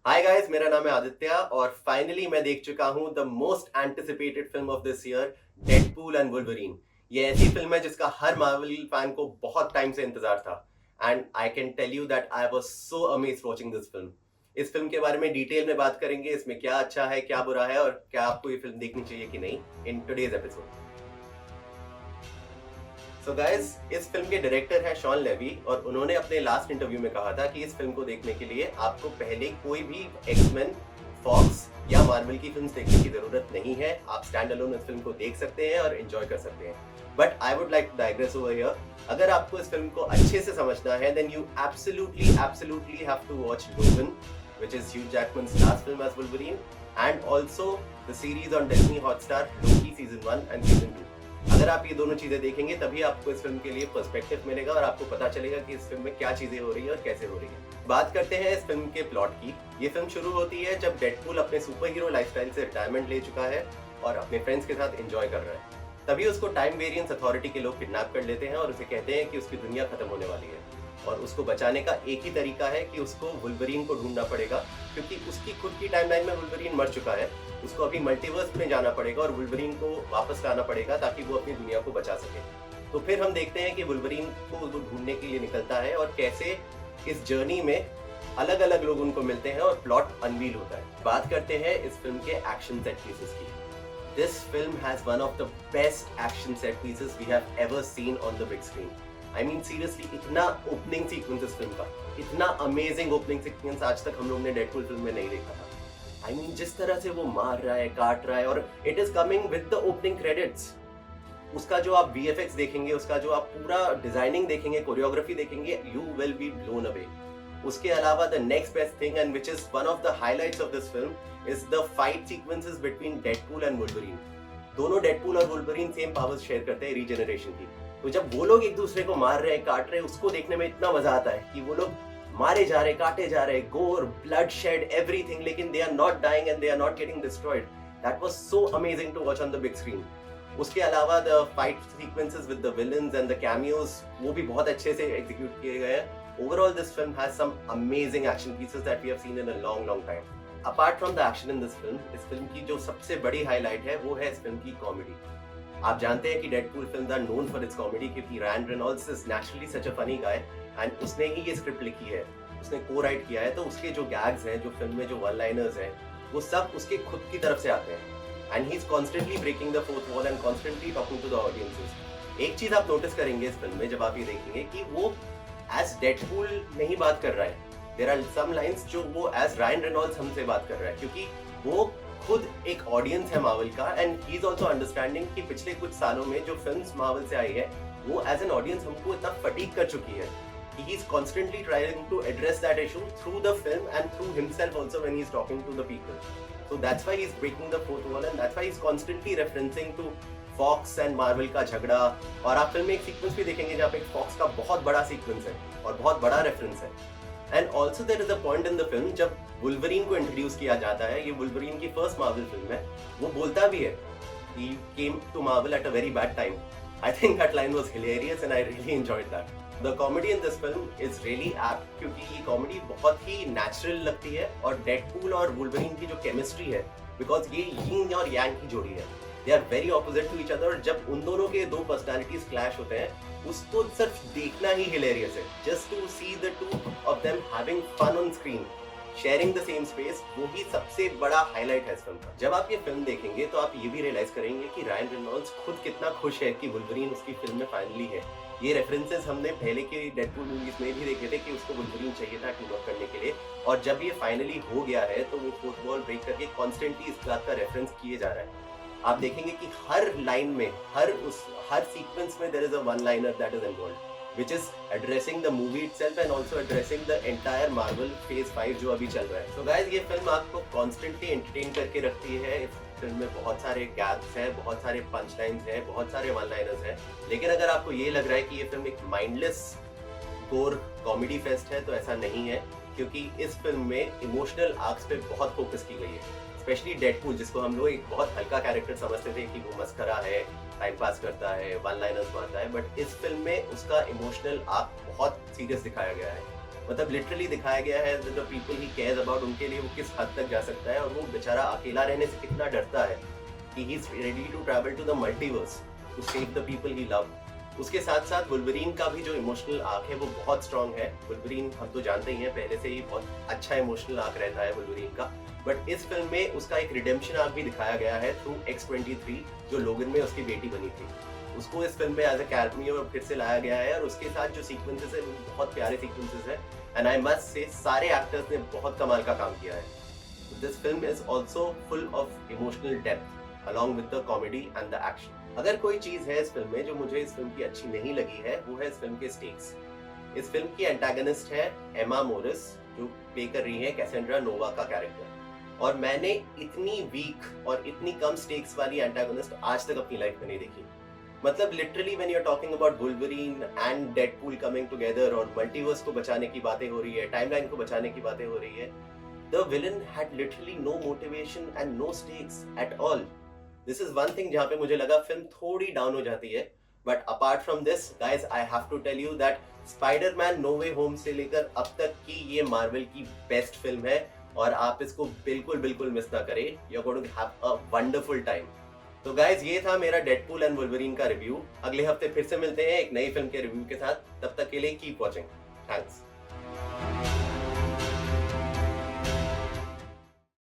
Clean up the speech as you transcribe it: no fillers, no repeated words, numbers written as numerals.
Hi guys, मेरा नाम है आदित्य और फाइनली मैं देख चुका हूँ the most anticipated film of this year, Deadpool and Wolverine. ये ऐसी फिल्म है जिसका हर मार्वल फैन को बहुत टाइम से इंतजार था। And I can tell you that I was so amazed watching this film. इस फिल्म के बारे में डिटेल में बात करेंगे, इसमें क्या अच्छा है, क्या बुरा है और क्या आपको ये फिल्म देखनी चाहिए कि नहीं, in today's episode. So guys, इस फिल्म के डायरेक्टर है शॉन लेवी और उन्होंने अपने लास्ट इंटरव्यू में कहा था कि इस फिल्म को देखने के लिए आपको पहले कोई भी एक्समैन, फॉक्स या मार्वल की फिल्म्स देखने की जरूरत नहीं है। आप स्टैंड अलोन इस फिल्म को देख सकते हैं और एंजॉय कर सकते हैं। But I would like to digress over here. अगर आपको इस फिल्म को अच्छे से समझना है then you absolutely have to watch Logan, which is Hugh Jackman's last film as Wolverine, and also the series on Disney Hotstar, Loki season 1 and season 2। अगर आप ये दोनों चीजें देखेंगे तभी आपको इस फिल्म के लिए पर्सपेक्टिव मिलेगा और आपको पता चलेगा कि इस फिल्म में क्या चीजें हो रही है और कैसे हो रही है। बात करते हैं इस फिल्म के प्लॉट की। ये फिल्म शुरू होती है जब डेडपूल अपने सुपर हीरो लाइफस्टाइल से रिटायरमेंट ले चुका है और अपने फ्रेंड्स के साथ एंजॉय कर रहा है। तभी उसको टाइम वेरिएंस अथॉरिटी के लोग किडनैप कर लेते हैं और उसे कहते हैं कि उसकी दुनिया खत्म होने वाली है और उसको बचाने का एक ही तरीका है कि उसको वुल्वरीन को ढूंढना पड़ेगा, क्योंकि उसकी खुद की टाइमलाइन में वुल्वरीन मर चुका है। उसको अभी मल्टीवर्स में जाना पड़ेगा और वुल्वरीन को वापस लाना पड़ेगा ताकि वो अपनी दुनिया को बचा सके। तो फिर हम देखते हैं कि वुल्वरीन को वो ढूंढने के लिए निकलता है और कैसे इस जर्नी में अलग अलग लोग उनको मिलते हैं और प्लॉट अनवील होता है। बात करते हैं इस फिल्म के एक्शन सेट पीसेस की। This film has one of the best action set pieces we have ever seen on the big screen. I mean seriously, इतना ओपनिंग सीक्वेंस इस फिल्म का, इतना अमेजिंग ओपनिंग सीक्वेंस आज तक हम लोग ने डेडपूल फिल्म में नहीं देखा था। आई मीन जिस तरह से वो मार रहा है, काट रहा है और it is coming with the opening credits. उसका जो आप वीएफएक्स देखेंगे, उसका जो आप पूरा डिजाइनिंग देखेंगे, कोरियोग्राफी देखेंगे, you will be blown away. उसके अलावा the next best thing and which is one of the highlights of this film is the fight sequences between Deadpool and Wolverine. दोनों डेडपूल और वुल्वरीन सेम पावर्स शेयर करते हैं regeneration की। तो जब वो लोग एक दूसरे को मार रहे हैं, काट रहे हैं, उसको देखने में इतना मजा आता है कि वो लोग मारे जा रहे, काटे जा रहे, गोर, ब्लड शेड, एवरीथिंग, लेकिन they are not dying and they are not getting destroyed. That was so amazing to watch on the big screen. उसके अलावा the fight sequences with the villains and the cameos, वो भी बहुत अच्छे से execute किए गए हैं। Overall this film has some amazing action pieces that we have seen in a long time. Apart from the action in this film, इस film की जो सबसे बड़ी हाईलाइट है वो है इस फिल्म की कॉमेडी। आप जानते हैं कि Deadpool films are known for its comedy, क्योंकि Ryan Reynolds is naturally such a funny guy and उसने ही ये स्क्रिप्ट लिखी है, उसने को राइट किया है। तो उसके जो गैग्स हैं, जो फिल्म में जो वन लाइनर्स हैं, वो सब उसके खुद की तरफ से आते हैं and he is constantly breaking the fourth wall and constantly talking to the audiences. एक चीज आप नोटिस करेंगे इस फिल्म में जब आप ये देखेंगे कि वो एज डेडपूल नहीं बात कर रहा है। देयर आर सम लाइंस जो वो एज रायन रेनॉल्ड्स हमसे बात कर रहा है, क्योंकि वो खुद एक ऑडियंस है मार्वल का and he is also understanding कि पिछले कुछ सालों में जो फिल्म्स मार्वल से आई है वो एज एन ऑडियंस हमको इतना फटीग कर चुकी है। He is constantly trying to address that issue through the film and through himself also when he is talking to the people. So that's why he is breaking the fourth wall and that's why he is constantly referencing to Fox and Marvel का झगड़ा। और आप film में एक sequence भी देखेंगे जहाँ पे Fox का बहुत बड़ा सीक्वेंस है और बहुत बड़ा रेफरेंस है। And also there is a point in the film जब वुल्वरीन को इंट्रोड्यूस किया जाता है, ये वुल्वरीन की फर्स्ट मार्वल फिल्म है, वो बोलता भी है he came to Marvel at a very bad time. I think that line was hilarious and I really enjoyed that. The comedy in this film is really apt क्योंकि ये comedy बहुत ही natural लगती है और डेडपूल और Wolverine की जो chemistry है, बिकॉज ये यिंग और यांग की जोड़ी है, they are very opposite to each other. और जब उन दोनों के दो पर्सनालिटीज क्लैश होते हैं, उसको सिर्फ देखना ही हिलेरियस है, just to see the two of them having fun on screen, sharing the same space, वो ही सबसे बड़ा हाईलाइट है इस फिल्म का। जब आप ये फिल्म देखेंगे तो आप ये भी रियलाइज करेंगे कि रायन रेनॉल्ड्स खुद कितना खुश है कि वुल्वरीन उसकी फिल्म में फाइनली है। ये रेफरेंसेस हमने पहले के डेडपूल मूवीज में भी देखे थे कि उसको वुल्वरीन चाहिए था टीम अप करने के लिए, और जब ये फाइनली हो गया है तो वो फोर्थ वॉल ब्रेक करके कॉन्स्टेंटली इस बात का रेफरेंस किए जा रहा है। आप देखेंगे कि हर लाइन में, हर सीक्वेंस में there is a one liner that is involved, which is addressing the movie itself and also addressing the entire Marvel Phase 5 जो अभी चल रहा है। So guys, ये फिल्म आपको constantly entertain करके रखती है। इस फिल्म में बहुत सारे गैप्स हैं, बहुत सारे पंच लाइन्स हैं, बहुत सारे वन लाइनर्स हैं, लेकिन अगर आपको ये लग रहा है कि ये फिल्म एक माइंडलेस गोर कॉमेडी फेस्ट है तो ऐसा नहीं है, क्योंकि इस फिल्म में इमोशनल आर्क्स पे बहुत फोकस की गई है। स्पेशली डेडपूल, जिसको हम लोग एक बहुत हल्का कैरेक्टर समझते थे कि वो मस्करा है, टाइम पास करता है, वन लाइनर्स मारता है, बट इस फिल्म में उसका इमोशनल आर्क बहुत सीरियस दिखाया गया है। मतलब लिटरली दिखाया गया है the people he cares about, उनके लिए वो किस हद तक जा सकता है और वो बेचारा अकेला रहने से कितना डरता है कि he is ready to travel to the multiverse to save the people he love. उसके साथ साथ वुल्वरीन का भी जो इमोशनल आर्क है वो बहुत स्ट्रांग है। वुल्वरीन हम तो जानते ही हैं पहले से ही बहुत अच्छा इमोशनल आर्क रहता है वुल्वरीन का, बट इस फिल्म में उसका एक रिडेम्पशन आर्क भी दिखाया गया है थ्रू X-23 जो लोगन में उसकी बेटी बनी थी। उसको इस फिल्म में एज अ कैरेक्टर फिर से लाया गया है और उसके साथ जो सीक्वेंसेस है वो बहुत प्यारे सीक्वेंसेस है एंड आई मस्ट से सारे एक्टर्स ने बहुत कमाल का काम किया है। This film is also full of emotional depth along with the comedy and the action. अगर कोई चीज है इस फिल्म में जो मुझे इस फिल्म की अच्छी नहीं लगी है वो है इस फिल्म के स्टेक्स। इस फिल्म की एंटागनिस्ट है एमा मोरिस जो प्ले कर रही है कैसेंड्रा नोवा का कैरेक्टर, और मैंने इतनी वीक और इतनी कम स्टेक्स वाली एंटागनिस्ट आज तक अपनी लाइफ में नहीं देखी। मतलब literally when you are talking about Wolverine and Deadpool coming together और मल्टीवर्स को बचाने की बातें हो रही है, टाइमलाइन को बचाने की बातें हो रही है, the villain had literally no motivation and no stakes at all. This is one thing जहां पे मुझे लगा फिल्म थोड़ी डाउन हो जाती है, but apart from this guys I have to tell you that Spiderman No Way Home से लेकर अब तक की ये मार्वल की बेस्ट फिल्म है और आप इसको बिल्कुल बिल्कुल मिस ना करें। You are going to have a wonderful time. तो गाइज ये था मेरा डेडपूल एंड वुल्वरीन का रिव्यू। अगले हफ्ते फिर से मिलते हैं एक नई फिल्म के रिव्यू के साथ, तब तक के लिए कीप वॉचिंग। थैंक्स।